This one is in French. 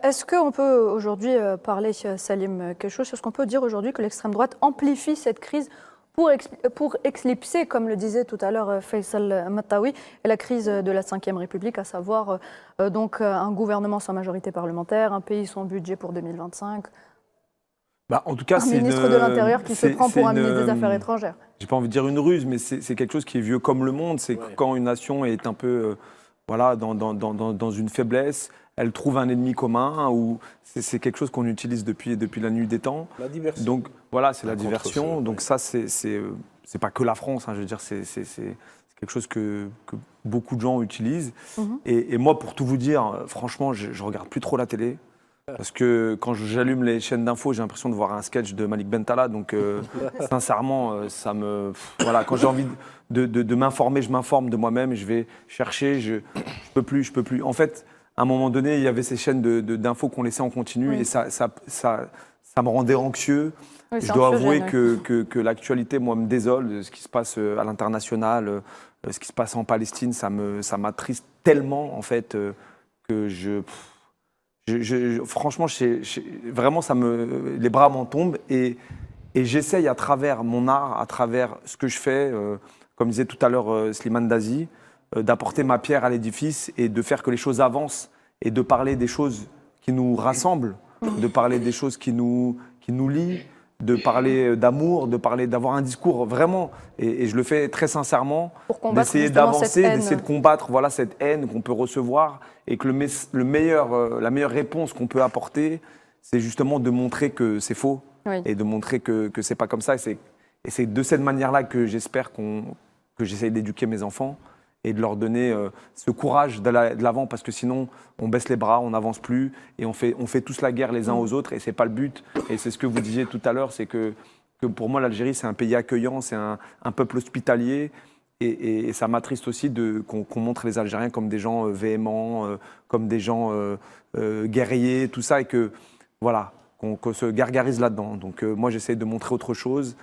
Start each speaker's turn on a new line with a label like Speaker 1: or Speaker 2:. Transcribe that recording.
Speaker 1: Est-ce qu'on peut aujourd'hui parler, Salim, quelque chose? Est-ce qu'on peut dire aujourd'hui que l'extrême droite amplifie cette crise pour éclipser, comme le disait tout à l'heure Faisal Mattawi, la crise de la Ve République, à savoir donc un gouvernement sans majorité parlementaire, un pays sans budget pour 2025,
Speaker 2: Bah, en tout cas,
Speaker 1: un ministre de l'Intérieur qui se prend
Speaker 2: c'est
Speaker 1: pour un
Speaker 2: une,
Speaker 1: ministre des Affaires étrangères?
Speaker 2: j'ai pas envie de dire une ruse, mais c'est quelque chose qui est vieux comme le monde. C'est que quand une nation est un peu, voilà, dans une faiblesse, elle trouve un ennemi commun, ou c'est quelque chose qu'on utilise depuis la nuit des temps.
Speaker 3: La diversion.
Speaker 2: Donc voilà, c'est la
Speaker 3: Un
Speaker 2: diversion.
Speaker 3: contre-feu,
Speaker 2: Donc
Speaker 3: ouais.
Speaker 2: ça, c'est pas que la France. Hein, je veux dire, c'est quelque chose que beaucoup de gens utilisent.
Speaker 1: Mhm.
Speaker 2: Et moi, pour tout vous dire, franchement, je regarde plus trop la télé. Parce que quand j'allume les chaînes d'infos, j'ai l'impression de voir un sketch de Malik Bentala. Donc, sincèrement, ça me. Voilà, quand j'ai envie de m'informer, je m'informe de moi-même et je vais chercher. Je peux plus, je peux plus. En fait, à un moment donné, il y avait ces chaînes d'infos qu'on laissait en continu
Speaker 1: Oui.
Speaker 2: et ça me rendait anxieux.
Speaker 1: Oui,
Speaker 2: Je
Speaker 1: c'est
Speaker 2: dois
Speaker 1: anxiogène,
Speaker 2: avouer
Speaker 1: oui.
Speaker 2: que l'actualité, moi, me désole de ce qui se passe à l'international, ce qui se passe en Palestine. Ça m'attriste tellement, en fait, que franchement, vraiment, les bras m'en tombent et j'essaye à travers mon art, à travers ce que je fais, comme disait tout à l'heure Slimane Dazi, d'apporter ma pierre à l'édifice et de faire que les choses avancent et de parler des choses qui nous rassemblent, de parler des choses qui nous lient, de parler d'amour, d'avoir un discours vraiment, et je le fais très sincèrement,
Speaker 1: Pour combattre
Speaker 2: d'essayer
Speaker 1: justement
Speaker 2: d'avancer,
Speaker 1: cette haine.
Speaker 2: d'essayer de combattre voilà, cette haine qu'on peut recevoir et que la meilleure réponse qu'on peut apporter, c'est justement de montrer que c'est faux
Speaker 1: Oui.
Speaker 2: et de montrer que c'est pas comme ça. Et c'est de cette manière-là que j'espère que j'essaye d'éduquer mes enfants et de leur donner ce courage de l'avant, parce que sinon on baisse les bras, on n'avance plus et on fait tous la guerre les uns aux autres et c'est pas le but. Et c'est ce que vous disiez tout à l'heure, c'est que pour moi l'Algérie c'est un pays accueillant, c'est un peuple hospitalier et ça m'attriste aussi qu'on montre les Algériens comme des gens véhéments, comme des gens guerriers, tout ça, et que voilà, qu'on se gargarise là-dedans. Donc moi j'essaie de montrer autre chose